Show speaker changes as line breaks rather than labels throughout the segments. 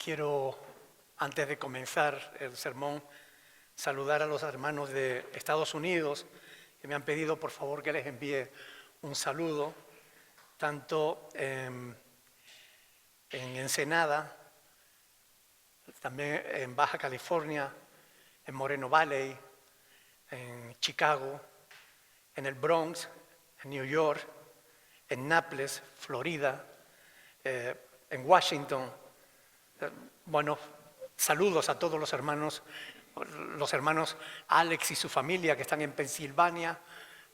Quiero, antes de comenzar el sermón, saludar a los hermanos de Estados Unidos que me han pedido, por favor, que les envíe un saludo, tanto en Ensenada, también en Baja California, en Moreno Valley, en Chicago, en el Bronx, en New York, en Nápoles, Florida, en Washington. Bueno, saludos a todos los hermanos Alex y su familia que están en Pensilvania.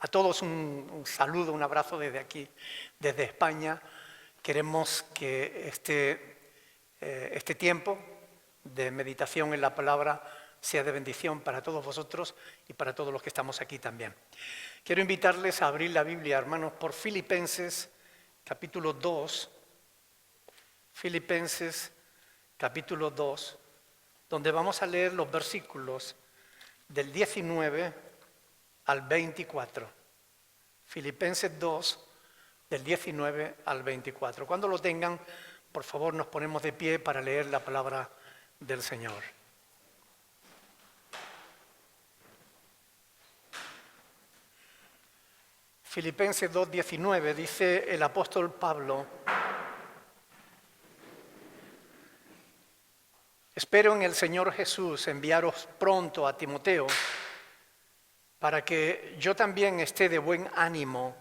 A todos un saludo, un abrazo desde aquí, desde España. Queremos que este tiempo de meditación en la palabra sea de bendición para todos vosotros y para todos los que estamos aquí también. Quiero invitarles a abrir la Biblia, hermanos, por Filipenses, capítulo 2. Filipenses, capítulo 2, donde vamos a leer los versículos del 19 al 24. Filipenses 2, del 19 al 24. Cuando lo tengan, por favor, nos ponemos de pie para leer la palabra del Señor. Filipenses 2, 19, dice el apóstol Pablo: espero en el Señor Jesús enviaros pronto a Timoteo para que yo también esté de buen ánimo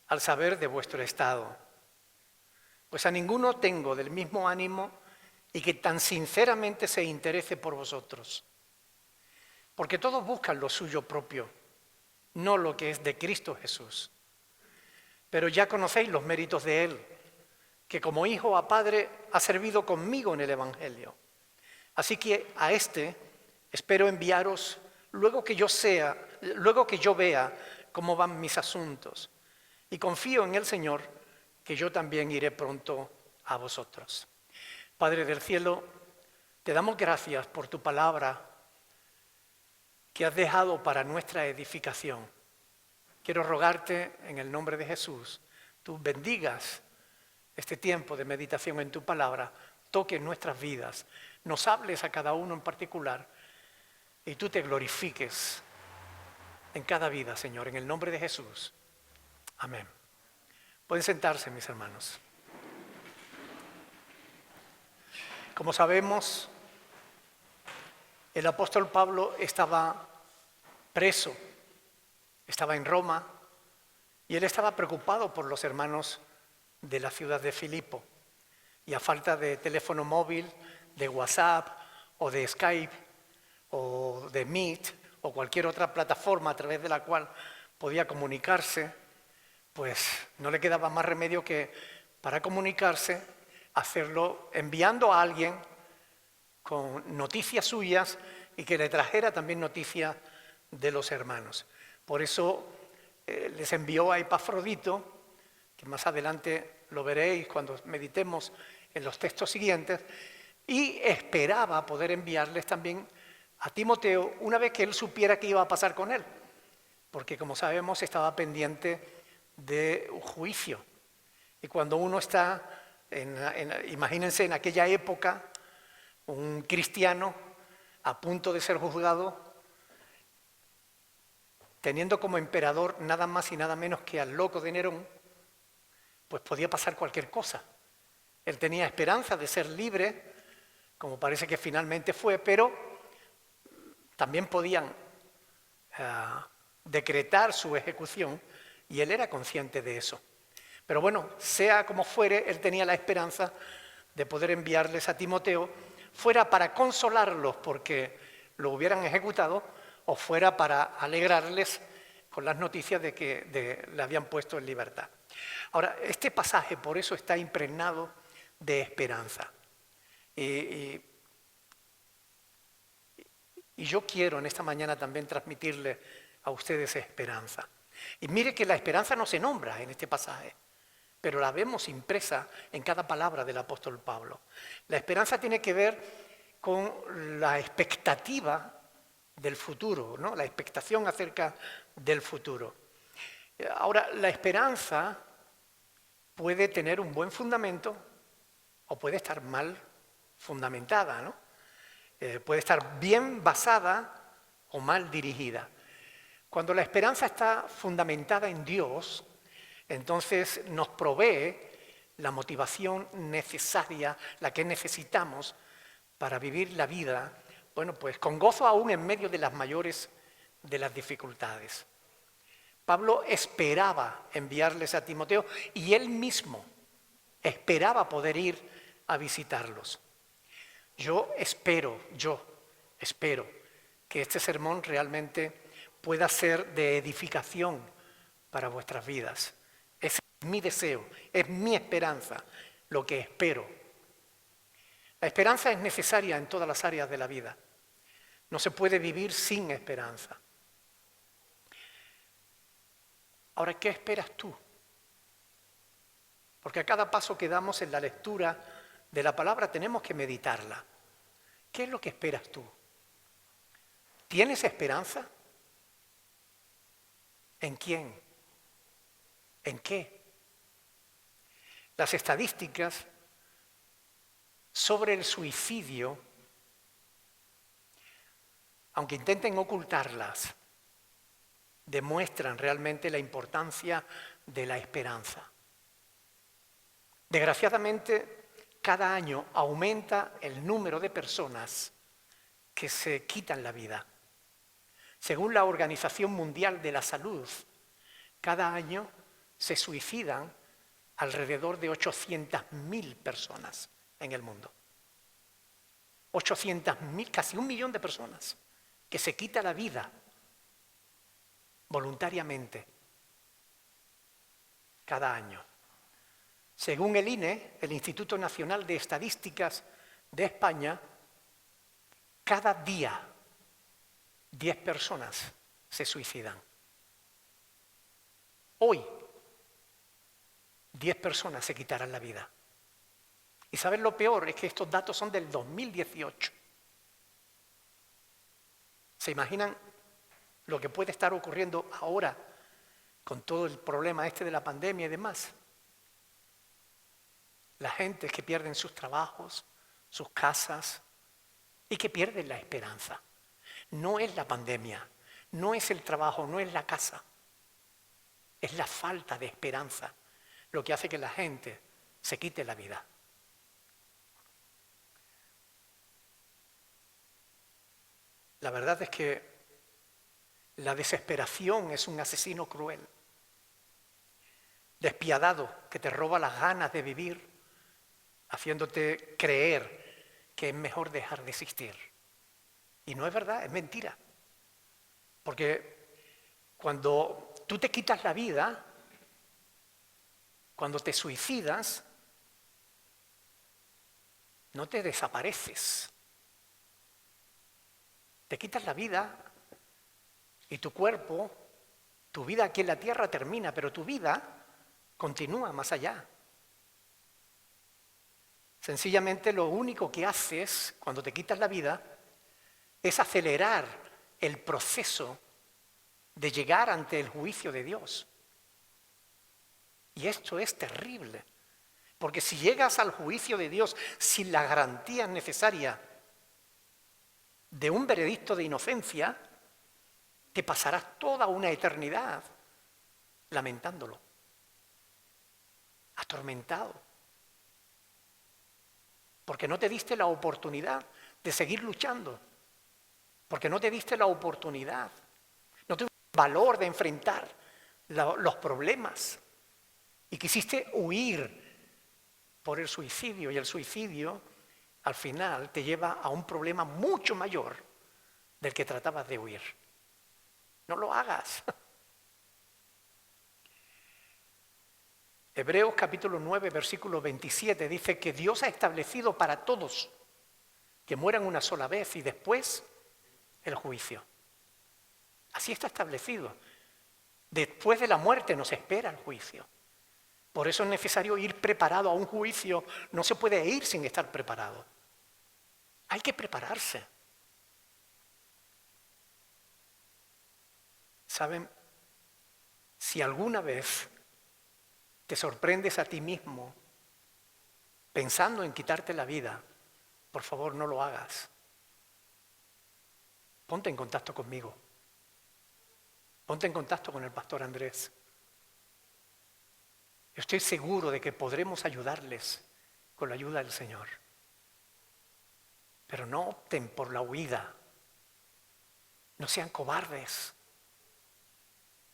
al saber de vuestro estado. Pues a ninguno tengo del mismo ánimo y que tan sinceramente se interese por vosotros. Porque todos buscan lo suyo propio, no lo que es de Cristo Jesús. Pero ya conocéis los méritos de Él, que como hijo a padre ha servido conmigo en el Evangelio. Así que a espero enviaros luego que yo vea cómo van mis asuntos. Y confío en el Señor que yo también iré pronto a vosotros. Padre del cielo, te damos gracias por tu palabra que has dejado para nuestra edificación. Quiero rogarte en el nombre de Jesús, tú bendigas este tiempo de meditación en tu palabra, toque nuestras vidas, nos hables a cada uno en particular y tú te glorifiques en cada vida, Señor, en el nombre de Jesús. Amén. Pueden sentarse, mis hermanos. Como sabemos, el apóstol Pablo estaba preso, estaba en Roma y él estaba preocupado por los hermanos de la ciudad de Filipo. Y a falta de teléfono móvil, de WhatsApp o de Skype o de Meet o cualquier otra plataforma a través de la cual podía comunicarse, pues no le quedaba más remedio que para comunicarse hacerlo enviando a alguien con noticias suyas y que le trajera también noticias de los hermanos. Por eso les envió a Epafrodito, que más adelante lo veréis cuando meditemos en los textos siguientes, y esperaba poder enviarles también a Timoteo una vez que él supiera qué iba a pasar con él, porque como sabemos estaba pendiente de un juicio. Y cuando uno está, imagínense en aquella época, un cristiano a punto de ser juzgado, teniendo como emperador nada más y nada menos que al loco de Nerón, pues podía pasar cualquier cosa. Él tenía esperanza de ser libre, como parece que finalmente fue, pero también podían decretar su ejecución y él era consciente de eso. Pero bueno, sea como fuere, él tenía la esperanza de poder enviarles a Timoteo, fuera para consolarlos porque lo hubieran ejecutado o fuera para alegrarles con las noticias de que le habían puesto en libertad. Ahora, este pasaje por eso está impregnado de esperanza. Y yo quiero en esta mañana también transmitirle a ustedes esperanza. Y mire que la esperanza no se nombra en este pasaje, pero la vemos impresa en cada palabra del apóstol Pablo. La esperanza tiene que ver con la expectativa del futuro, ¿no? La expectación acerca del futuro. Ahora, la esperanza puede tener un buen fundamento o puede estar mal fundamentada, ¿no? Puede estar bien basada o mal dirigida. Cuando la esperanza está fundamentada en Dios, entonces nos provee la motivación necesaria, la que necesitamos para vivir la vida, bueno, pues con gozo aún en medio de las mayores de las dificultades. Pablo esperaba enviarles a Timoteo y él mismo esperaba poder ir a visitarlos. Yo espero que este sermón realmente pueda ser de edificación para vuestras vidas. Ese es mi deseo, es mi esperanza, lo que espero. La esperanza es necesaria en todas las áreas de la vida. No se puede vivir sin esperanza. Ahora, ¿qué esperas tú? Porque a cada paso que damos en la lectura de la palabra tenemos que meditarla. ¿Qué es lo que esperas tú? ¿Tienes esperanza? ¿En quién? ¿En qué? Las estadísticas sobre el suicidio, aunque intenten ocultarlas, demuestran realmente la importancia de la esperanza. Desgraciadamente, cada año aumenta el número de personas que se quitan la vida. Según la Organización Mundial de la Salud, cada año se suicidan alrededor de 800.000 personas en el mundo. 800.000, casi 1 millón de personas que se quita la vida voluntariamente cada año. Según el INE, el Instituto Nacional de Estadísticas de España, cada día 10 personas se suicidan. Hoy, 10 personas se quitarán la vida. Y ¿saben lo peor? Es que estos datos son del 2018. ¿Se imaginan lo que puede estar ocurriendo ahora con todo el problema este de la pandemia y demás? La gente que pierden sus trabajos, sus casas y que pierden la esperanza. No es la pandemia, no es el trabajo, no es la casa. Es la falta de esperanza lo que hace que la gente se quite la vida. La verdad es que la desesperación es un asesino cruel, despiadado, que te roba las ganas de vivir, haciéndote creer que es mejor dejar de existir. Y no es verdad, es mentira. Porque cuando tú te quitas la vida, cuando te suicidas, no te desapareces. Te quitas la vida y tu cuerpo, tu vida aquí en la tierra termina, pero tu vida continúa más allá. Sencillamente lo único que haces cuando te quitas la vida es acelerar el proceso de llegar ante el juicio de Dios. Y esto es terrible, porque si llegas al juicio de Dios sin la garantía necesaria de un veredicto de inocencia, te pasarás toda una eternidad lamentándolo, atormentado, porque no te diste la oportunidad de seguir luchando, porque no te diste la oportunidad, no tuviste el valor de enfrentar los problemas y quisiste huir por el suicidio, y el suicidio al final te lleva a un problema mucho mayor del que tratabas de huir. No lo hagas. Hebreos capítulo 9, versículo 27 dice que Dios ha establecido para todos que mueran una sola vez y después el juicio. Así está establecido. Después de la muerte nos espera el juicio. Por eso es necesario ir preparado a un juicio. No se puede ir sin estar preparado. Hay que prepararse. ¿Saben? Si alguna vez te sorprendes a ti mismo pensando en quitarte la vida, por favor no lo hagas. Ponte en contacto conmigo. Ponte en contacto con el pastor Andrés. Estoy seguro de que podremos ayudarles con la ayuda del Señor. Pero no opten por la huida. No sean cobardes.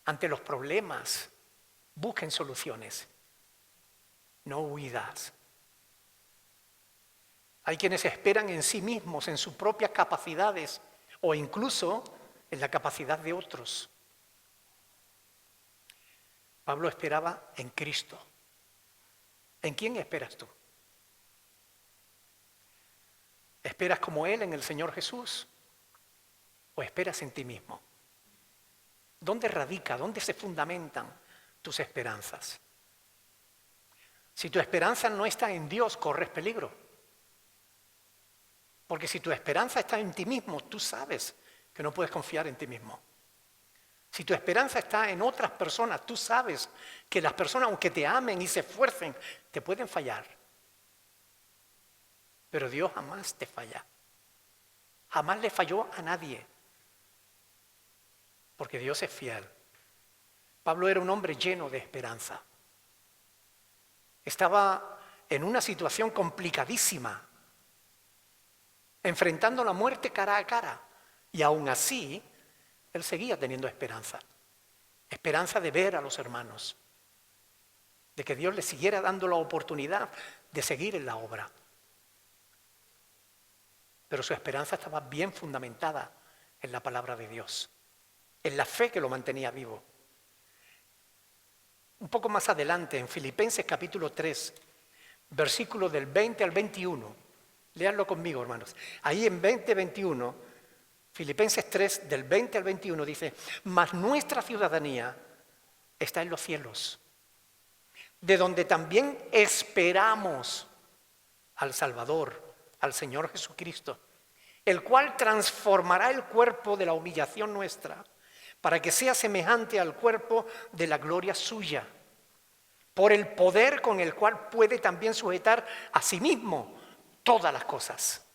Ante los problemas, busquen soluciones. No huidas. Hay quienes esperan en sí mismos, en sus propias capacidades o incluso en la capacidad de otros. Pablo esperaba en Cristo. ¿En quién esperas tú? ¿Esperas como Él en el Señor Jesús? ¿O esperas en ti mismo? ¿Dónde radica, dónde se fundamentan tus esperanzas? Si tu esperanza no está en Dios, corres peligro. Porque si tu esperanza está en ti mismo, tú sabes que no puedes confiar en ti mismo. Si tu esperanza está en otras personas, tú sabes que las personas, aunque te amen y se esfuercen, te pueden fallar. Pero Dios jamás te falla. Jamás le falló a nadie. Porque Dios es fiel. Pablo era un hombre lleno de esperanza. Estaba en una situación complicadísima, enfrentando la muerte cara a cara. Y aún así, él seguía teniendo esperanza. Esperanza de ver a los hermanos. De que Dios le siguiera dando la oportunidad de seguir en la obra. Pero su esperanza estaba bien fundamentada en la palabra de Dios. En la fe que lo mantenía vivo. Un poco más adelante, en Filipenses capítulo 3, versículos del 20 al 21. Léanlo conmigo, hermanos. Ahí en 20-21, Filipenses 3, del 20 al 21, dice: mas nuestra ciudadanía está en los cielos, de donde también esperamos al Salvador, al Señor Jesucristo, el cual transformará el cuerpo de la humillación nuestra, para que sea semejante al cuerpo de la gloria suya, por el poder con el cual puede también sujetar a sí mismo todas las cosas.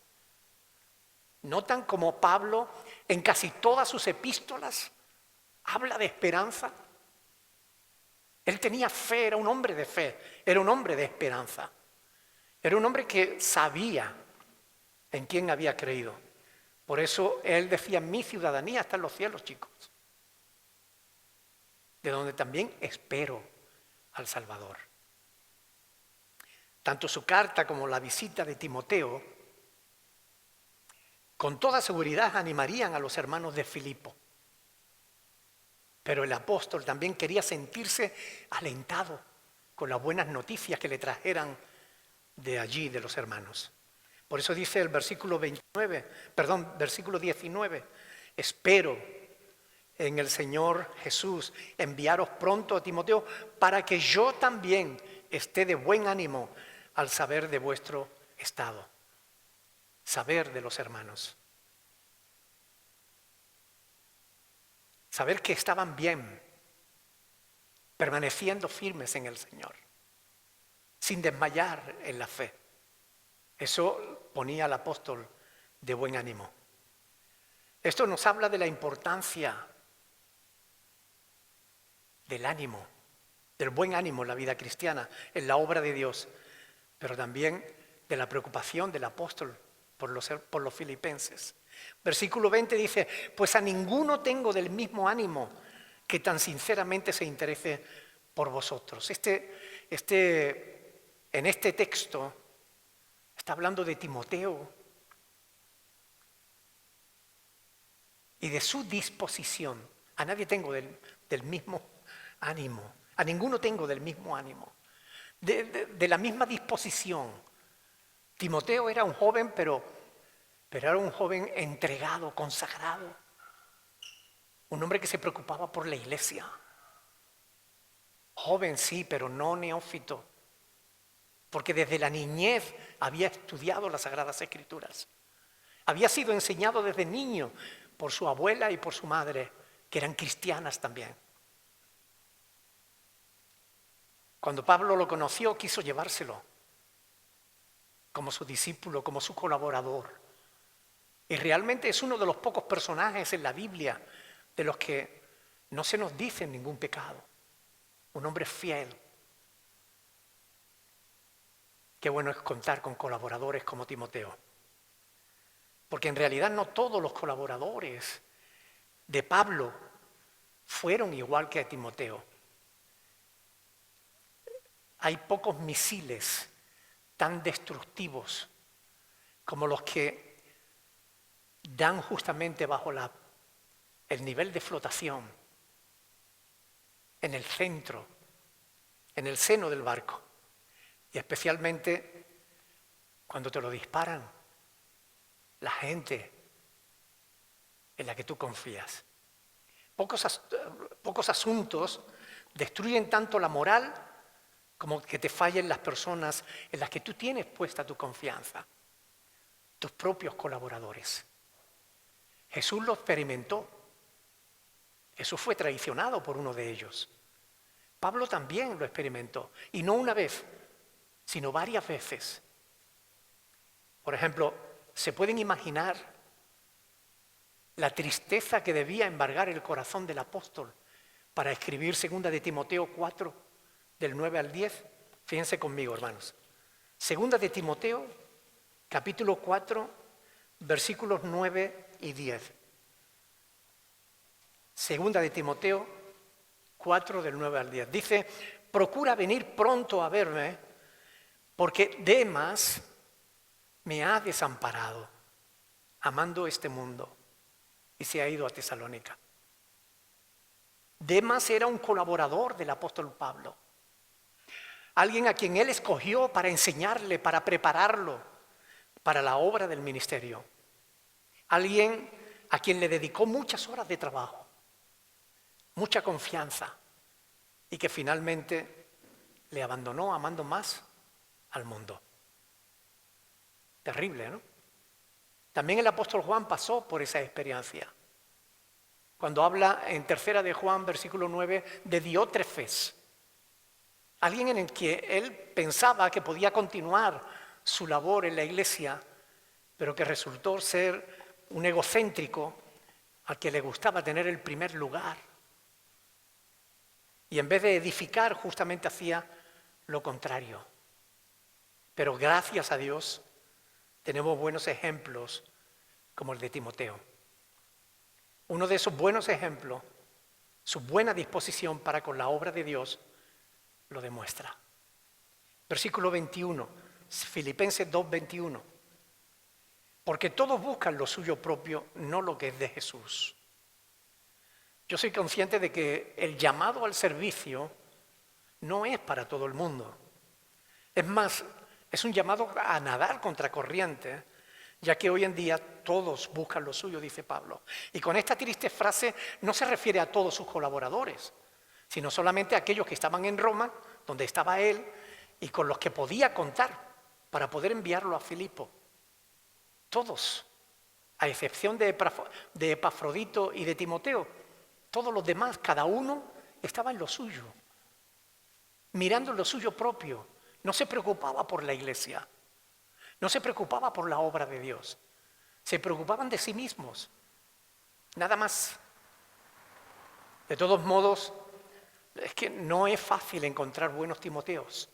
¿Notan cómo Pablo en casi todas sus epístolas habla de esperanza? Él tenía fe, era un hombre de fe, era un hombre de esperanza. Era un hombre que sabía en quién había creído. Por eso él decía: mi ciudadanía está en los cielos, chicos, de donde también espero al Salvador. Tanto su carta como la visita de Timoteo, con toda seguridad animarían a los hermanos de Filipo. Pero el apóstol también quería sentirse alentado con las buenas noticias que le trajeran de allí, de los hermanos. Por eso dice el versículo 19, espero en el Señor Jesús enviaros pronto a Timoteo para que yo también esté de buen ánimo al saber de vuestro estado, saber de los hermanos, saber que estaban bien, permaneciendo firmes en el Señor, sin desmayar en la fe. Eso ponía al apóstol de buen ánimo. Esto nos habla de la importancia del ánimo, del buen ánimo en la vida cristiana, en la obra de Dios, pero también de la preocupación del apóstol por los filipenses. Versículo 20 dice: pues a ninguno tengo del mismo ánimo que tan sinceramente se interese por vosotros. En este texto está hablando de Timoteo y de su disposición. A nadie tengo del mismo ánimo, a ninguno tengo del mismo ánimo, de la misma disposición. Timoteo era un joven, pero era un joven entregado, consagrado, un hombre que se preocupaba por la iglesia. Joven sí, pero no neófito, porque desde la niñez había estudiado las Sagradas Escrituras. Había sido enseñado desde niño por su abuela y por su madre, que eran cristianas también. Cuando Pablo lo conoció, quiso llevárselo. como su discípulo, como su colaborador. Y realmente es uno de los pocos personajes en la Biblia de los que no se nos dice ningún pecado. Un hombre fiel. Qué bueno es contar con colaboradores como Timoteo. Porque en realidad no todos los colaboradores de Pablo fueron igual que a Timoteo. Hay pocos misiles tan destructivos como los que dan justamente bajo el nivel de flotación, en el centro, en el seno del barco. Y especialmente cuando te lo disparan la gente en la que tú confías. Pocos asuntos destruyen tanto la moral como que te fallen las personas en las que tú tienes puesta tu confianza, tus propios colaboradores. Jesús lo experimentó. Jesús fue traicionado por uno de ellos. Pablo también lo experimentó, y no una vez, sino varias veces. Por ejemplo, ¿se pueden imaginar la tristeza que debía embargar el corazón del apóstol para escribir 2 de Timoteo 4, del 9 al 10? Fíjense conmigo, hermanos. 2 de Timoteo, capítulo 4, versículos 9 y 10. 2 de Timoteo 4, del 9 al 10. Dice, procura venir pronto a verme, porque Demas me ha desamparado, amando este mundo, y se ha ido a Tesalónica. Demas era un colaborador del apóstol Pablo, alguien a quien él escogió para enseñarle, para prepararlo para la obra del ministerio, alguien a quien le dedicó muchas horas de trabajo, mucha confianza, y que finalmente le abandonó amando más al mundo. Terrible, ¿no? También el apóstol Juan pasó por esa experiencia. Cuando habla en 3 de Juan, versículo 9, de Diótrefes, alguien en el que él pensaba que podía continuar su labor en la iglesia, pero que resultó ser un egocéntrico al que le gustaba tener el primer lugar. Y en vez de edificar, justamente hacía lo contrario. Pero gracias a Dios tenemos buenos ejemplos como el de Timoteo. Uno de esos buenos ejemplos, su buena disposición para con la obra de Dios, lo demuestra. Versículo 21, Filipenses 2:21. Porque todos buscan lo suyo propio, no lo que es de Jesús. Yo soy consciente de que el llamado al servicio no es para todo el mundo. Es más, es un llamado a nadar contracorriente, ya que hoy en día todos buscan lo suyo, dice Pablo. Y con esta triste frase no se refiere a todos sus colaboradores, sino solamente a aquellos que estaban en Roma, donde estaba él, y con los que podía contar para poder enviarlo a Filipo. Todos, a excepción de Epafrodito y de Timoteo, todos los demás, cada uno estaba en lo suyo, mirando en lo suyo propio. No se preocupaba por la iglesia, no se preocupaba por la obra de Dios, se preocupaban de sí mismos, nada más. De todos modos, es que no es fácil encontrar buenos Timoteos,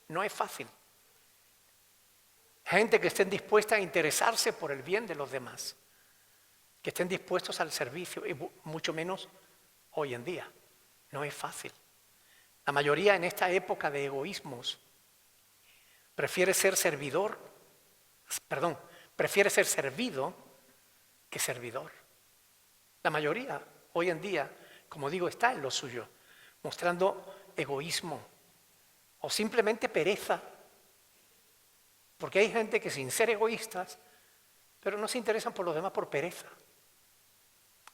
no es fácil. Gente que estén dispuesta a interesarse por el bien de los demás, que estén dispuestos al servicio, y mucho menos hoy en día. No es fácil. La mayoría en esta época de egoísmos prefiere ser servido que servidor. La mayoría hoy en día, como digo, está en lo suyo, mostrando egoísmo o simplemente pereza. Porque hay gente que sin ser egoístas, pero no se interesan por los demás por pereza.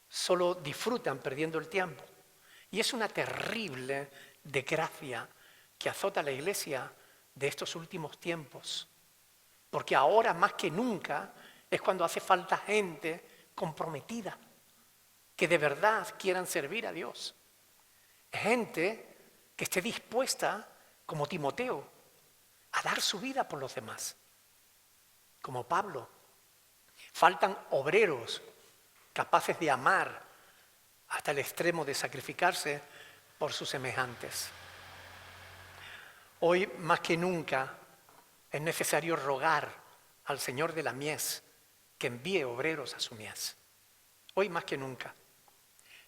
Solo disfrutan perdiendo el tiempo. Y es una terrible desgracia que azota a la iglesia de estos últimos tiempos. Porque ahora más que nunca es cuando hace falta gente comprometida, que de verdad quieran servir a Dios. Gente que esté dispuesta, como Timoteo, a dar su vida por los demás. como Pablo. Faltan obreros capaces de amar hasta el extremo de sacrificarse por sus semejantes. Hoy más que nunca es necesario rogar al Señor de la mies que envíe obreros a su mies. Hoy más que nunca.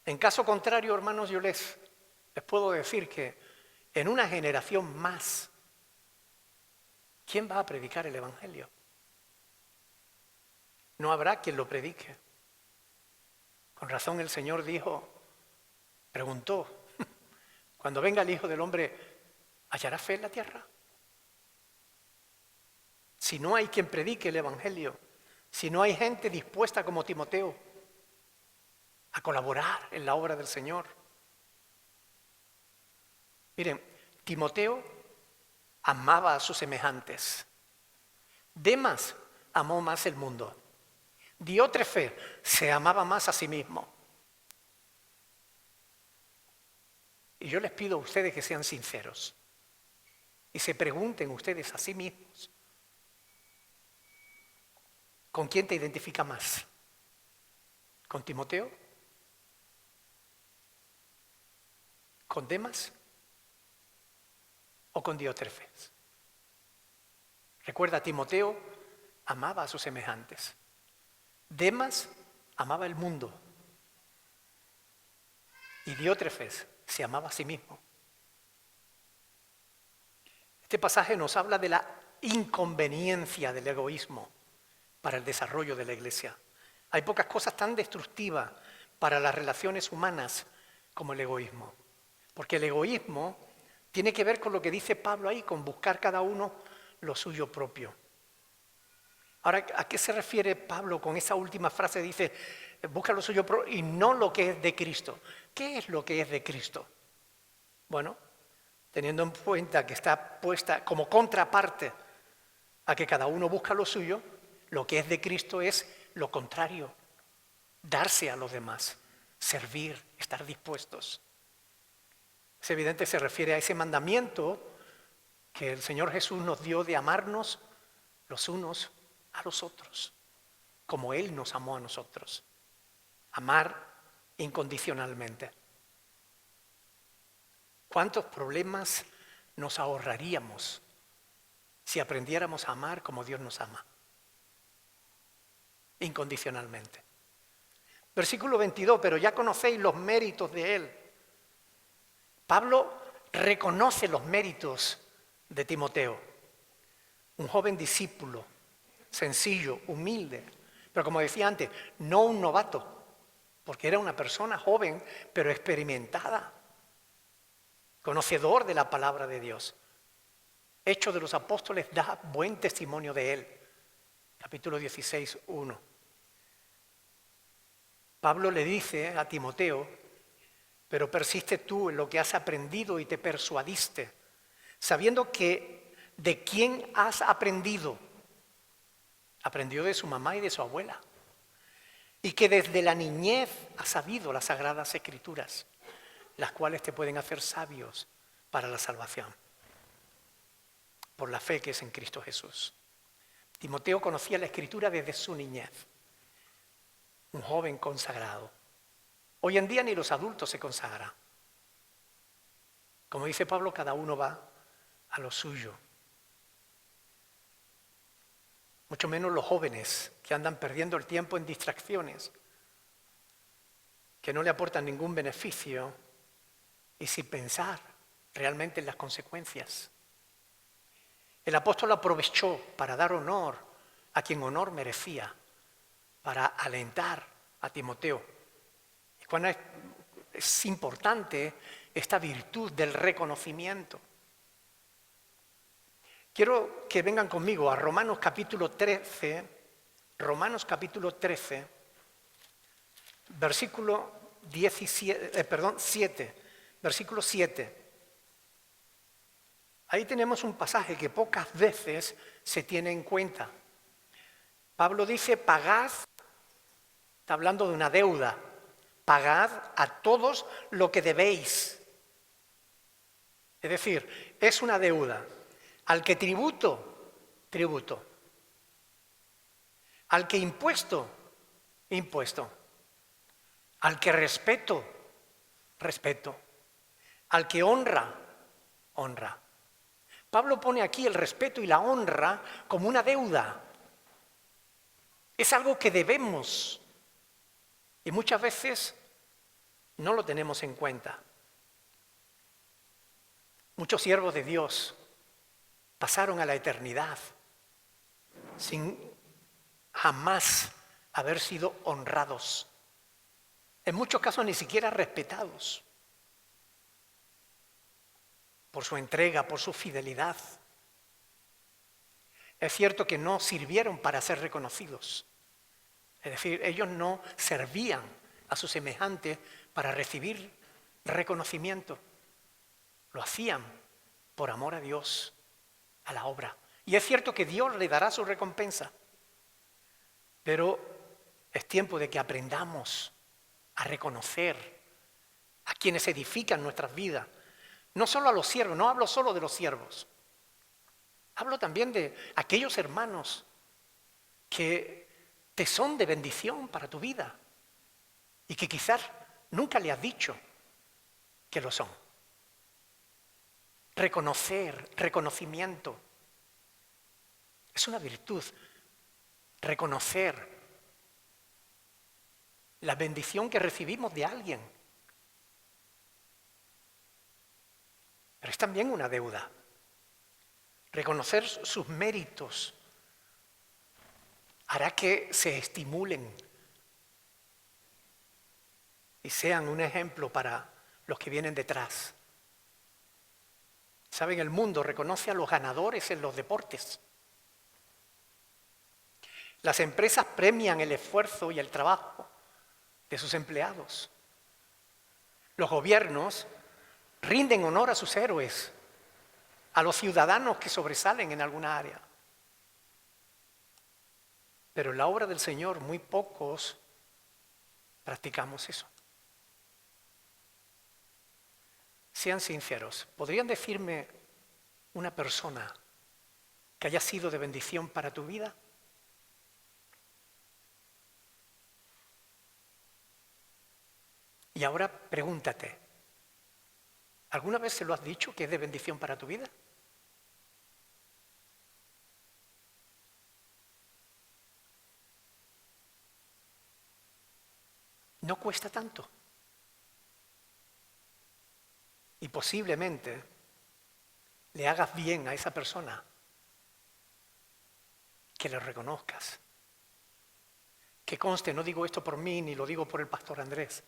En caso contrario, hermanos, yo les puedo decir que en una generación más, ¿quién va a predicar el Evangelio? No habrá quien lo predique. Con razón el Señor preguntó, cuando venga el Hijo del Hombre, ¿hallará fe en la tierra? Si no hay quien predique el Evangelio, si no hay gente dispuesta como Timoteo a colaborar en la obra del Señor. Miren, Timoteo amaba a sus semejantes. Demas amó más el mundo. Diótrefe se amaba más a sí mismo. Y yo les pido a ustedes que sean sinceros y se pregunten ustedes a sí mismos, ¿con quién te identifica más? ¿Con Timoteo? ¿Con Demas? ¿O con Diótrefes? Recuerda, Timoteo amaba a sus semejantes. Demas amaba el mundo. Y Diótrefes se amaba a sí mismo. Este pasaje nos habla de la inconveniencia del egoísmo para el desarrollo de la Iglesia. Hay pocas cosas tan destructivas para las relaciones humanas como el egoísmo. Porque el egoísmo tiene que ver con lo que dice Pablo ahí, con buscar cada uno lo suyo propio. Ahora, ¿a qué se refiere Pablo con esa última frase? Dice, busca lo suyo propio y no lo que es de Cristo. ¿Qué es lo que es de Cristo? Bueno, teniendo en cuenta que está puesta como contraparte a que cada uno busca lo suyo, lo que es de Cristo es lo contrario, darse a los demás, servir, estar dispuestos. Es evidente, se refiere a ese mandamiento que el Señor Jesús nos dio de amarnos los unos a los otros, como Él nos amó a nosotros. Amar incondicionalmente. ¿Cuántos problemas nos ahorraríamos si aprendiéramos a amar como Dios nos ama? Incondicionalmente. Versículo 22, pero ya conocéis los méritos de Él. Pablo reconoce los méritos de Timoteo, un joven discípulo, sencillo, humilde, pero como decía antes, no un novato, porque era una persona joven, pero experimentada, conocedor de la palabra de Dios. Hechos de los Apóstoles da buen testimonio de él. Capítulo 16, 1. Pablo le dice a Timoteo, pero persiste tú en lo que has aprendido y te persuadiste, sabiendo que de quién has aprendido. Aprendió de su mamá y de su abuela. Y que desde la niñez has sabido las sagradas escrituras, las cuales te pueden hacer sabios para la salvación, por la fe que es en Cristo Jesús. Timoteo conocía la escritura desde su niñez, un joven consagrado. Hoy en día ni los adultos se consagran. Como dice Pablo, cada uno va a lo suyo. Mucho menos los jóvenes que andan perdiendo el tiempo en distracciones, que no le aportan ningún beneficio y sin pensar realmente en las consecuencias. El apóstol aprovechó para dar honor a quien honor merecía, para alentar a Timoteo. Y cuán es importante esta virtud del reconocimiento. Quiero que vengan conmigo a Romanos capítulo 13, versículo 7, versículo 7. Ahí tenemos un pasaje que pocas veces se tiene en cuenta. Pablo dice, pagad, está hablando de una deuda, pagad a todos lo que debéis. Es decir, es una deuda. Al que tributo, tributo. Al que impuesto, impuesto. Al que respeto, respeto. Al que honra, honra. Pablo pone aquí el respeto y la honra como una deuda. Es algo que debemos y muchas veces no lo tenemos en cuenta. Muchos siervos de Dios pasaron a la eternidad sin jamás haber sido honrados. En muchos casos ni siquiera respetados por su entrega, por su fidelidad. Es cierto que no sirvieron para ser reconocidos. Es decir, ellos no servían a sus semejantes para recibir reconocimiento. Lo hacían por amor a Dios, a la obra. Y es cierto que Dios le dará su recompensa. Pero es tiempo de que aprendamos a reconocer a quienes edifican nuestras vidas. No solo a los siervos, no hablo solo de los siervos. Hablo también de aquellos hermanos que te son de bendición para tu vida y que quizás nunca le has dicho que lo son. Reconocer, reconocimiento. Es una virtud. Reconocer la bendición que recibimos de alguien. Pero es también una deuda. Reconocer sus méritos hará que se estimulen y sean un ejemplo para los que vienen detrás. Saben, el mundo reconoce a los ganadores en los deportes. Las empresas premian el esfuerzo y el trabajo de sus empleados. Los gobiernos rinden honor a sus héroes, a los ciudadanos que sobresalen en alguna área. Pero en la obra del Señor muy pocos practicamos eso. Sean sinceros, ¿podrían decirme una persona que haya sido de bendición para tu vida? Y ahora pregúntate, ¿alguna vez se lo has dicho que es de bendición para tu vida? No cuesta tanto. Y posiblemente le hagas bien a esa persona que le reconozcas. Que conste, no digo esto por mí ni lo digo por el pastor Andrés.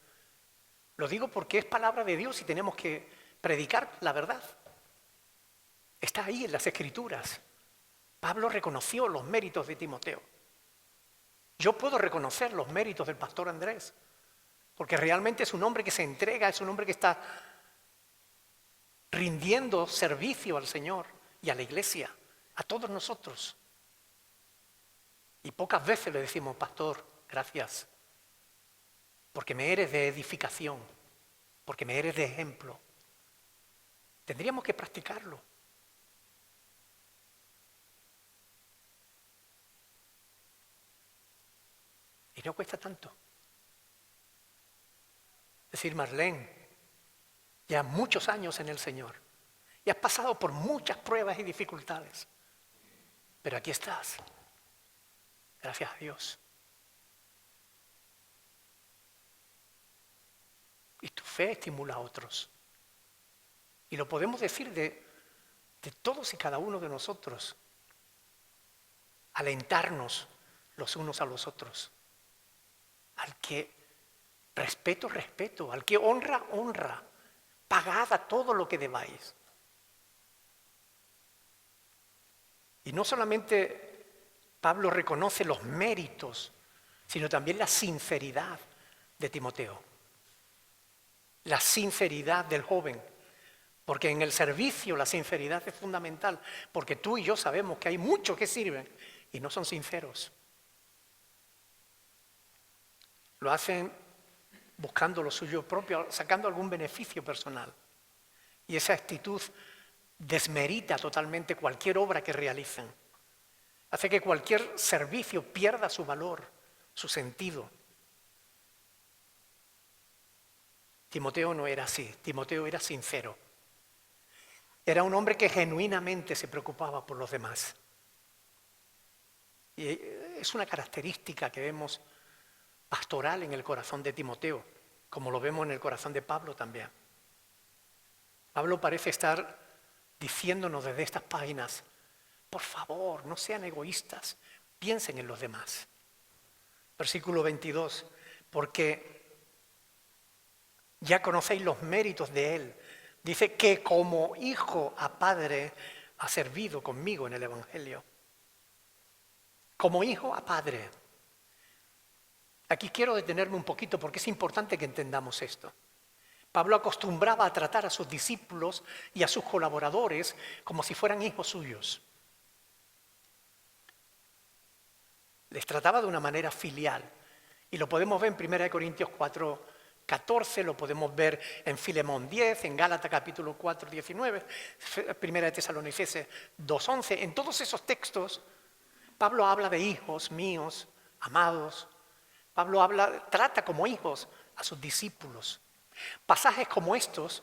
Lo digo porque es palabra de Dios y tenemos que predicar la verdad. Está ahí en las Escrituras. Pablo reconoció los méritos de Timoteo. Yo puedo reconocer los méritos del pastor Andrés, porque realmente es un hombre que se entrega, es un hombre que está rindiendo servicio al Señor y a la iglesia, a todos nosotros. Y pocas veces le decimos, pastor, gracias, porque me eres de edificación, porque me eres de ejemplo. Tendríamos que practicarlo. Y no cuesta tanto. Es decir, Marlene, ya muchos años en el Señor y has pasado por muchas pruebas y dificultades, pero aquí estás, gracias a Dios. Y tu fe estimula a otros. Y lo podemos decir de todos y cada uno de nosotros. Alentarnos los unos a los otros. Al que respeto, respeto. Al que honra, honra. Pagad a todo lo que debáis. Y no solamente Pablo reconoce los méritos, sino también la sinceridad de Timoteo. La sinceridad del joven. Porque en el servicio la sinceridad es fundamental. Porque tú y yo sabemos que hay muchos que sirven y no son sinceros. Lo hacen buscando lo suyo propio, sacando algún beneficio personal. Y esa actitud desmerita totalmente cualquier obra que realicen. Hace que cualquier servicio pierda su valor, su sentido. Timoteo no era así, Timoteo era sincero. Era un hombre que genuinamente se preocupaba por los demás. Y es una característica que vemos pastoral en el corazón de Timoteo, como lo vemos en el corazón de Pablo también. Pablo parece estar diciéndonos desde estas páginas: por favor, no sean egoístas, piensen en los demás. Versículo 22, porque ya conocéis los méritos de él. Dice que como hijo a padre ha servido conmigo en el Evangelio. Como hijo a padre. Aquí quiero detenerme un poquito porque es importante que entendamos esto. Pablo acostumbraba a tratar a sus discípulos y a sus colaboradores como si fueran hijos suyos. Les trataba de una manera filial. Y lo podemos ver en 1 Corintios 4:14, lo podemos ver en Filemón 10, en Gálatas capítulo 4, 19, 1 Tesalonicenses 2:11. En todos esos textos, Pablo habla de hijos míos, amados. Pablo trata como hijos a sus discípulos. Pasajes como estos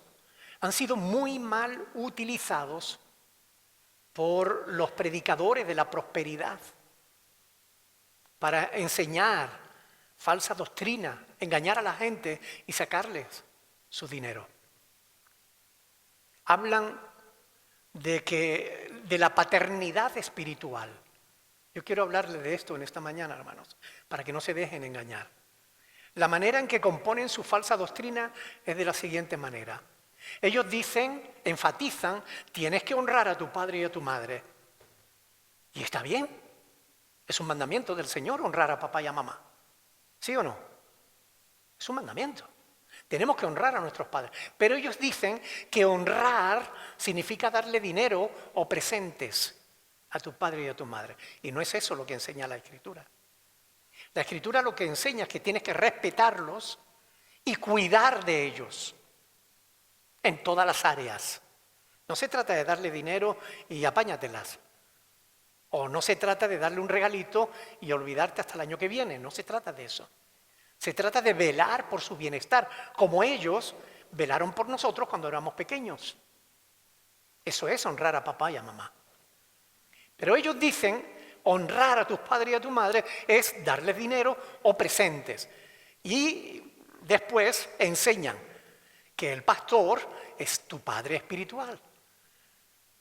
han sido muy mal utilizados por los predicadores de la prosperidad para enseñar falsa doctrina, engañar a la gente y sacarles su dinero. Hablan de la paternidad espiritual. Yo quiero hablarles de esto en esta mañana, hermanos, para que no se dejen engañar. La manera en que componen su falsa doctrina es de la siguiente manera. Ellos dicen, enfatizan, tienes que honrar a tu padre y a tu madre. Y está bien. Es un mandamiento del Señor honrar a papá y a mamá. ¿Sí o no? Es un mandamiento. Tenemos que honrar a nuestros padres. Pero ellos dicen que honrar significa darle dinero o presentes a tu padre y a tu madre. Y no es eso lo que enseña la Escritura. La Escritura lo que enseña es que tienes que respetarlos y cuidar de ellos en todas las áreas. No se trata de darle dinero y apáñatelas. O no se trata de darle un regalito y olvidarte hasta el año que viene. No se trata de eso. Se trata de velar por su bienestar, como ellos velaron por nosotros cuando éramos pequeños. Eso es honrar a papá y a mamá. Pero ellos dicen, honrar a tus padres y a tu madre es darles dinero o presentes. Y después enseñan que el pastor es tu padre espiritual.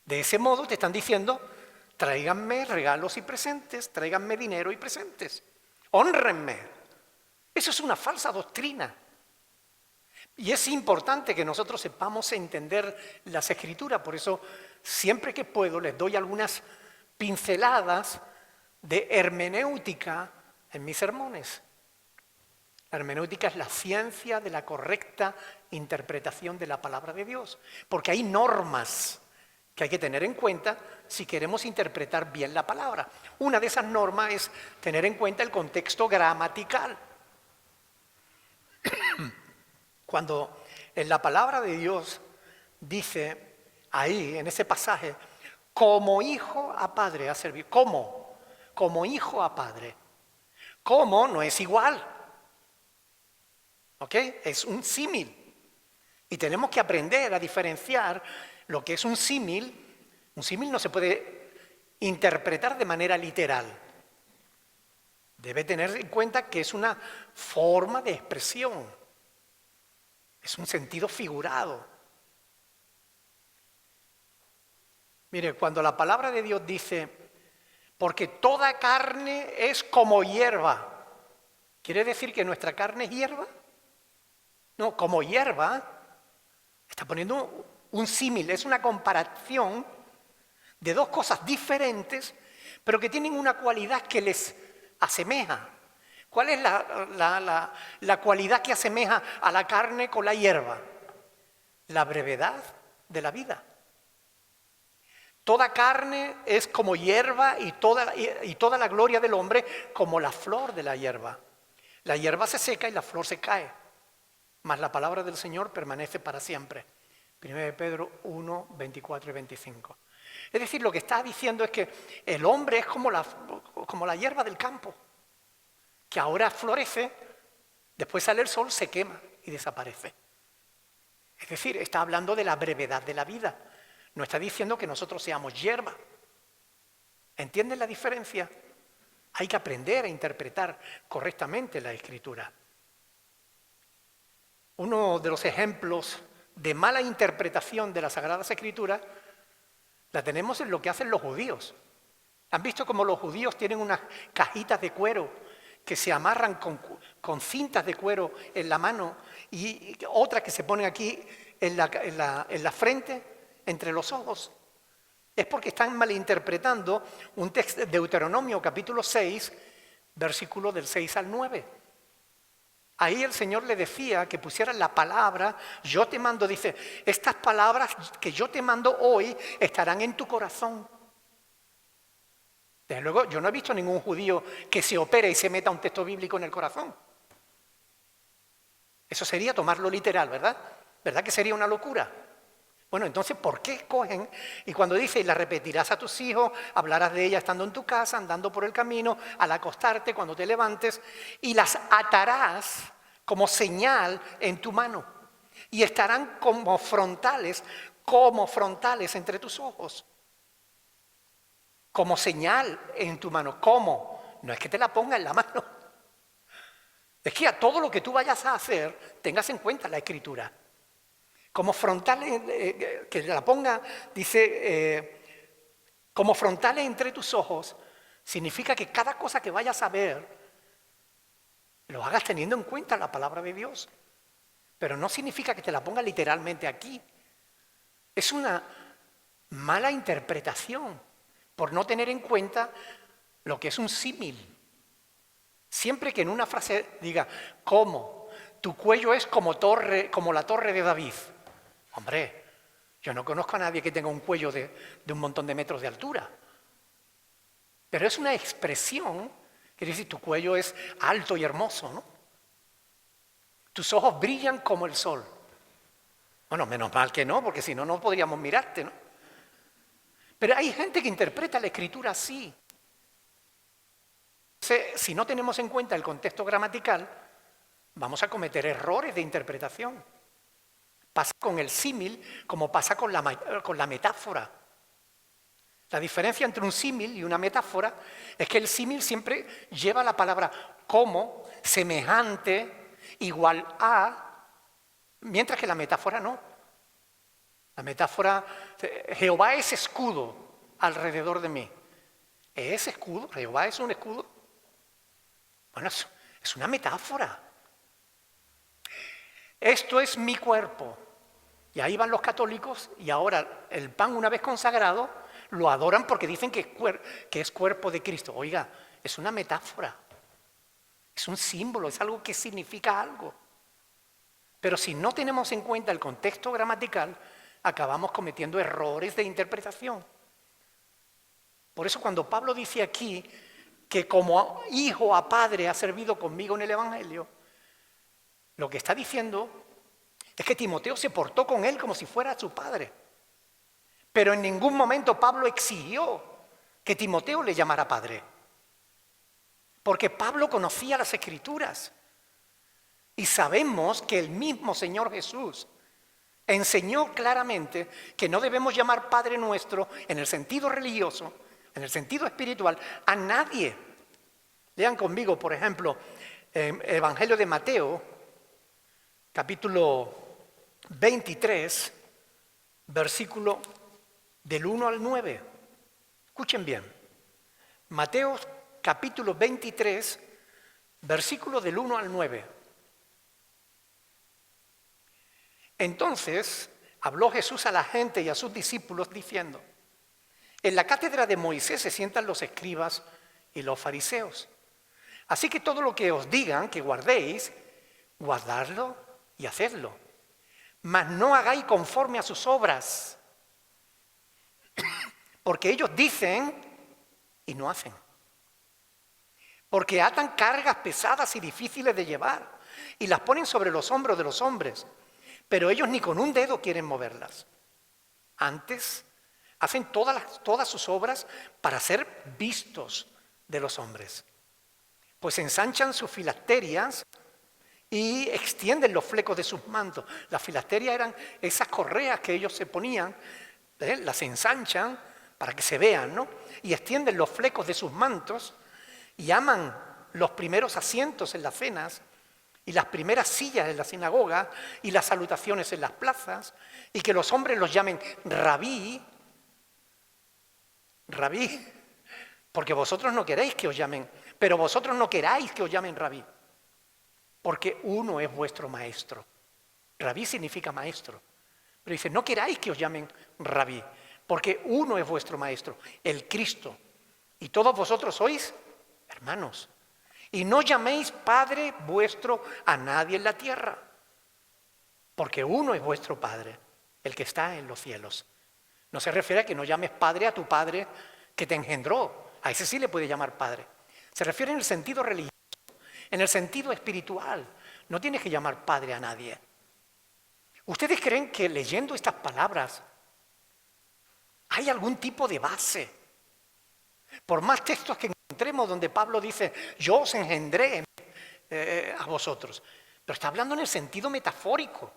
De ese modo te están diciendo, tráiganme regalos y presentes, tráiganme dinero y presentes. Hónrenme. Eso es una falsa doctrina. Y es importante que nosotros sepamos entender las Escrituras. Por eso, siempre que puedo, les doy algunas pinceladas de hermenéutica en mis sermones. La hermenéutica es la ciencia de la correcta interpretación de la palabra de Dios. Porque hay normas que hay que tener en cuenta si queremos interpretar bien la palabra. Una de esas normas es tener en cuenta el contexto gramatical. Cuando en la palabra de Dios dice ahí, en ese pasaje, como hijo a padre ha servido. ¿Cómo? Como hijo a padre. ¿Cómo? No es igual. ¿Ok? Es un símil. Y tenemos que aprender a diferenciar lo que es un símil. Un símil no se puede interpretar de manera literal. Debe tener en cuenta que es una forma de expresión. Es un sentido figurado. Mire, cuando la palabra de Dios dice, porque toda carne es como hierba, ¿quiere decir que nuestra carne es hierba? No, como hierba, está poniendo un símil, es una comparación de dos cosas diferentes, pero que tienen una cualidad que les asemeja. ¿Cuál es la cualidad que asemeja a la carne con la hierba? La brevedad de la vida. Toda carne es como hierba y toda la gloria del hombre como la flor de la hierba. La hierba se seca y la flor se cae, mas la palabra del Señor permanece para siempre. 1 Pedro 1, 24 y 25. Es decir, lo que está diciendo es que el hombre es como la hierba del campo, que ahora florece, después sale el sol, se quema y desaparece. Es decir, está hablando de la brevedad de la vida. No está diciendo que nosotros seamos hierba. ¿Entienden la diferencia? Hay que aprender a interpretar correctamente la Escritura. Uno de los ejemplos de mala interpretación de las Sagradas Escrituras la tenemos en lo que hacen los judíos. ¿Han visto cómo los judíos tienen unas cajitas de cuero que se amarran con cintas de cuero en la mano y otras que se ponen aquí en la frente, entre los ojos? Es porque están malinterpretando un texto de Deuteronomio capítulo 6, versículo del 6 al 9. Ahí el Señor le decía que pusieran la palabra, yo te mando, dice, estas palabras que yo te mando hoy estarán en tu corazón. Desde luego, yo no he visto ningún judío que se opere y se meta un texto bíblico en el corazón. Eso sería tomarlo literal, ¿verdad? ¿Verdad que sería una locura? Bueno, entonces, ¿por qué cogen? Y cuando dice, y la repetirás a tus hijos, hablarás de ella estando en tu casa, andando por el camino, al acostarte, cuando te levantes, y las atarás como señal en tu mano, y estarán como frontales entre tus ojos. Como señal en tu mano. ¿Cómo? No es que te la ponga en la mano. Es que a todo lo que tú vayas a hacer, tengas en cuenta la Escritura. Como frontales, que la ponga, dice, como frontales entre tus ojos, significa que cada cosa que vayas a ver, lo hagas teniendo en cuenta la palabra de Dios. Pero no significa que te la ponga literalmente aquí. Es una mala interpretación por no tener en cuenta lo que es un símil. Siempre que en una frase diga, ¿cómo? Tu cuello es como la torre de David. Hombre, yo no conozco a nadie que tenga un cuello de un montón de metros de altura. Pero es una expresión, quiere decir, tu cuello es alto y hermoso, ¿no? Tus ojos brillan como el sol. Bueno, menos mal que no, porque si no, no podríamos mirarte, ¿no? Pero hay gente que interpreta la Escritura así. Si no tenemos en cuenta el contexto gramatical, vamos a cometer errores de interpretación. Pasa con el símil como pasa con la metáfora. La diferencia entre un símil y una metáfora es que el símil siempre lleva la palabra como, semejante, igual a, mientras que la metáfora no. La metáfora, Jehová es escudo alrededor de mí. ¿Es escudo? ¿Jehová es un escudo? Bueno, es una metáfora. Esto es mi cuerpo. Y ahí van los católicos y ahora el pan, una vez consagrado, lo adoran porque dicen que es cuerpo de Cristo. Oiga, es una metáfora. Es un símbolo, es algo que significa algo. Pero si no tenemos en cuenta el contexto gramatical, acabamos cometiendo errores de interpretación. Por eso cuando Pablo dice aquí que como hijo a padre ha servido conmigo en el Evangelio, lo que está diciendo es que Timoteo se portó con él como si fuera su padre. Pero en ningún momento Pablo exigió que Timoteo le llamara padre. Porque Pablo conocía las Escrituras. Y sabemos que el mismo Señor Jesús enseñó claramente que no debemos llamar Padre nuestro en el sentido religioso, en el sentido espiritual, a nadie. Lean conmigo, por ejemplo, el Evangelio de Mateo, capítulo 23, versículo del 1 al 9. Escuchen bien. Mateo, capítulo 23, versículo del 1 al 9. Entonces habló Jesús a la gente y a sus discípulos diciendo, en la cátedra de Moisés se sientan los escribas y los fariseos. Así que todo lo que os digan que guardéis, guardadlo y hacedlo. Mas no hagáis conforme a sus obras, porque ellos dicen y no hacen. Porque atan cargas pesadas y difíciles de llevar y las ponen sobre los hombros de los hombres, pero ellos ni con un dedo quieren moverlas. Antes Hacen todas sus obras para ser vistos de los hombres. Pues ensanchan sus filacterias y extienden los flecos de sus mantos. Las filacterias eran esas correas que ellos se ponían, las ensanchan para que se vean, ¿no? Y extienden los flecos de sus mantos y aman los primeros asientos en las cenas y las primeras sillas en la sinagoga y las salutaciones en las plazas, y que los hombres los llamen rabí, porque vosotros no queréis que os llamen, pero vosotros no queráis que os llamen rabí, porque uno es vuestro maestro. Rabí significa maestro, pero dice, no queráis que os llamen rabí, porque uno es vuestro maestro, el Cristo, y todos vosotros sois hermanos. Y no llaméis Padre vuestro a nadie en la tierra, porque uno es vuestro Padre, el que está en los cielos. No se refiere a que no llames Padre a tu Padre que te engendró. A ese sí le puede llamar Padre. Se refiere en el sentido religioso, en el sentido espiritual. No tienes que llamar Padre a nadie. ¿Ustedes creen que leyendo estas palabras hay algún tipo de base? Por más textos que encontremos donde Pablo dice, yo os engendré a vosotros. Pero está hablando en el sentido metafórico.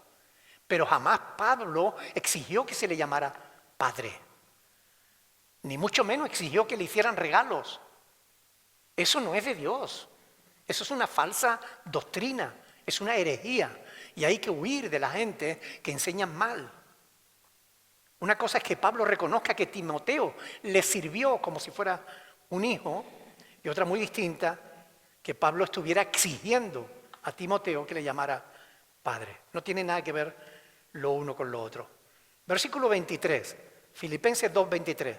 Pero jamás Pablo exigió que se le llamara Padre. Ni mucho menos exigió que le hicieran regalos. Eso no es de Dios. Eso es una falsa doctrina, es una herejía. Y hay que huir de la gente que enseñan mal. Una cosa es que Pablo reconozca que Timoteo le sirvió como si fuera un hijo, y otra muy distinta, que Pablo estuviera exigiendo a Timoteo que le llamara padre. No tiene nada que ver lo uno con lo otro. Versículo 23, Filipenses 2:23.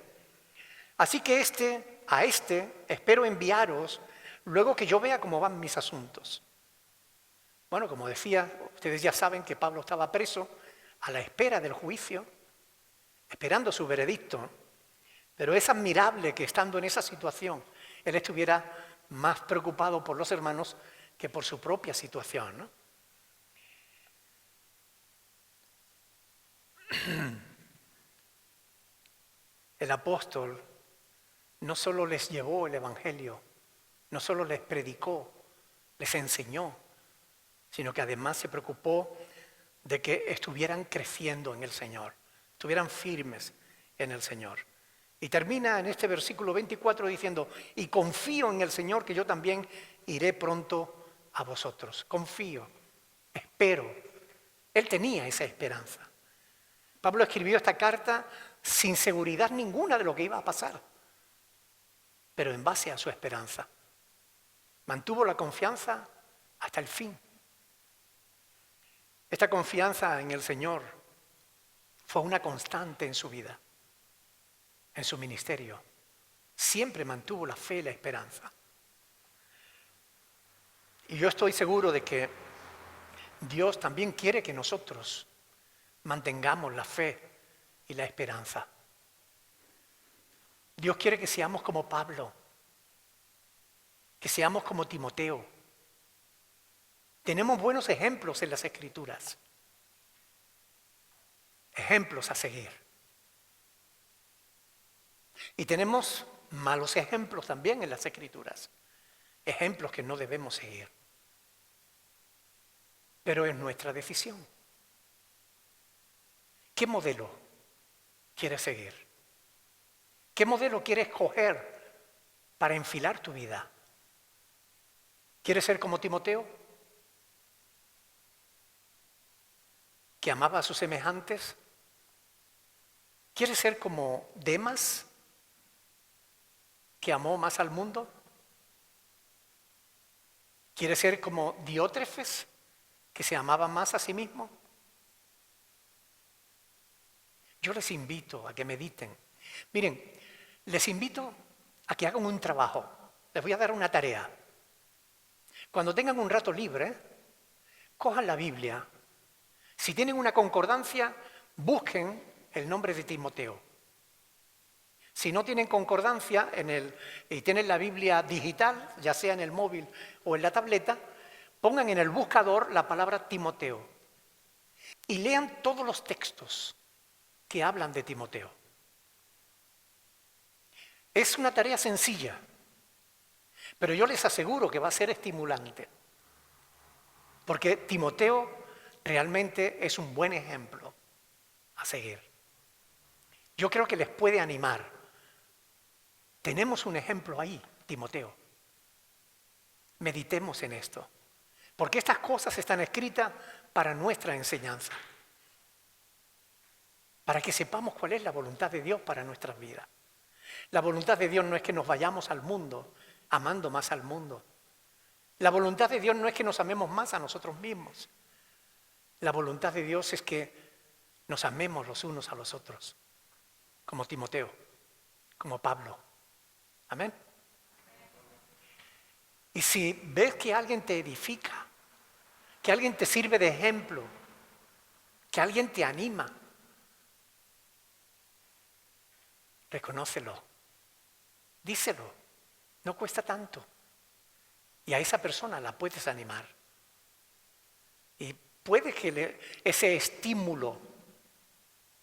Así que a este espero enviaros luego que yo vea cómo van mis asuntos. Bueno, como decía, ustedes ya saben que Pablo estaba preso a la espera del juicio, esperando su veredicto, pero es admirable que estando en esa situación, él estuviera más preocupado por los hermanos que por su propia situación, ¿no? El apóstol no solo les llevó el Evangelio, no solo les predicó, les enseñó, sino que además se preocupó de que estuvieran creciendo en el Señor, estuvieran firmes en el Señor. Y termina en este versículo 24 diciendo, y confío en el Señor que yo también iré pronto a vosotros. Confío, espero. Él tenía esa esperanza. Pablo escribió esta carta sin seguridad ninguna de lo que iba a pasar, pero en base a su esperanza. Mantuvo la confianza hasta el fin. Esta confianza en el Señor fue una constante en su vida, en su ministerio. Siempre mantuvo la fe y la esperanza. Y yo estoy seguro de que Dios también quiere que nosotros mantengamos la fe y la esperanza. Dios quiere que seamos como Pablo, que seamos como Timoteo. Tenemos buenos ejemplos en las Escrituras, ejemplos a seguir. Y tenemos malos ejemplos también en las Escrituras, ejemplos que no debemos seguir. Pero es nuestra decisión. ¿Qué modelo quieres seguir? ¿Qué modelo quieres escoger para enfilar tu vida? ¿Quieres ser como Timoteo, que amaba a sus semejantes? ¿Quieres ser como Demas, que amó más al mundo? ¿Quieres ser como Diótrefes, que se amaba más a sí mismo? Yo les invito a que mediten. Miren, les invito a que hagan un trabajo. Les voy a dar una tarea. Cuando tengan un rato libre, cojan la Biblia. Si tienen una concordancia, busquen el nombre de Timoteo. Si no tienen concordancia y tienen la Biblia digital, ya sea en el móvil o en la tableta, pongan en el buscador la palabra Timoteo y lean todos los textos que hablan de Timoteo. Es una tarea sencilla, pero yo les aseguro que va a ser estimulante, porque Timoteo realmente es un buen ejemplo a seguir. Yo creo que les puede animar. Tenemos un ejemplo ahí, Timoteo. Meditemos en esto, porque estas cosas están escritas para nuestra enseñanza, para que sepamos cuál es la voluntad de Dios para nuestras vidas. La voluntad de Dios no es que nos vayamos al mundo amando más al mundo. La voluntad de Dios no es que nos amemos más a nosotros mismos. La voluntad de Dios es que nos amemos los unos a los otros, como Timoteo, como Pablo. Amén. Y si ves que alguien te edifica, que alguien te sirve de ejemplo, que alguien te anima, reconócelo, díselo, no cuesta tanto. Y a esa persona la puedes animar. Y puede que ese estímulo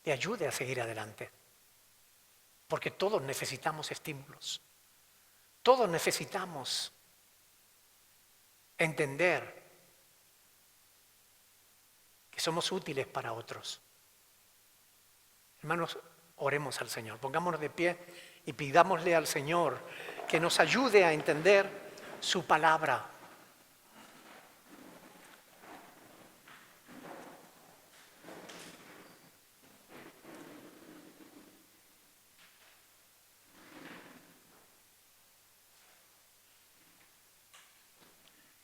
le ayude a seguir adelante. Porque todos necesitamos estímulos. Todos necesitamos entender que somos útiles para otros. Hermanos, oremos al Señor. Pongámonos de pie y pidámosle al Señor que nos ayude a entender su palabra.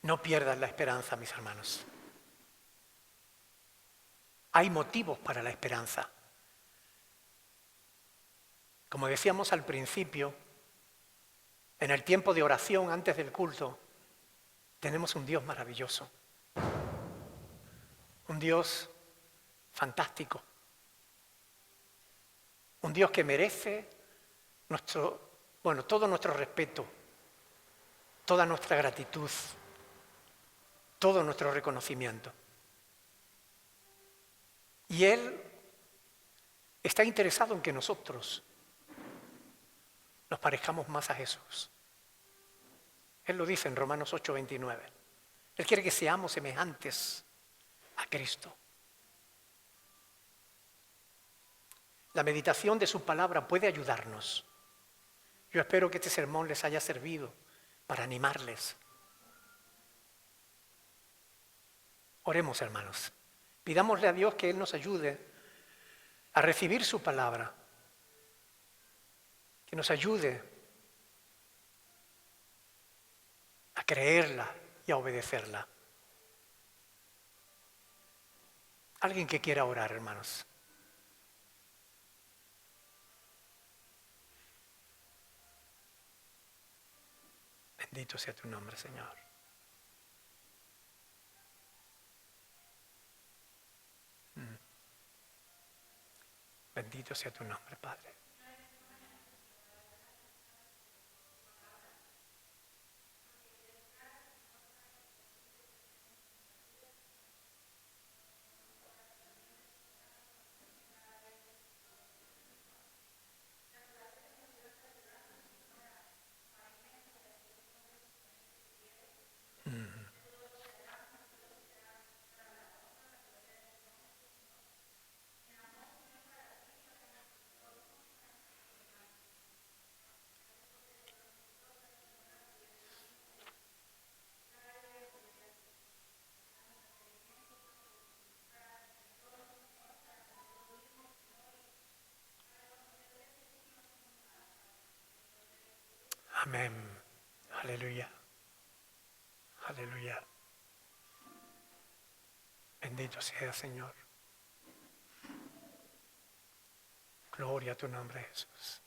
No pierdas la esperanza, mis hermanos. Hay motivos para la esperanza. Como decíamos al principio, en el tiempo de oración antes del culto, tenemos un Dios maravilloso, un Dios fantástico, un Dios que merece todo nuestro respeto, toda nuestra gratitud, todo nuestro reconocimiento. Y Él está interesado en que nosotros nos parezcamos más a Jesús. Él lo dice en Romanos 8:29. Él quiere que seamos semejantes a Cristo. La meditación de su palabra puede ayudarnos. Yo espero que este sermón les haya servido para animarles. Oremos, hermanos. Pidámosle a Dios que Él nos ayude a recibir su palabra, que nos ayude a creerla y a obedecerla. Alguien que quiera orar, hermanos. Bendito sea tu nombre, Señor. Bendito sea tu nombre, Padre. Amén. Aleluya. Aleluya. Bendito sea, Señor. Gloria a tu nombre, Jesús.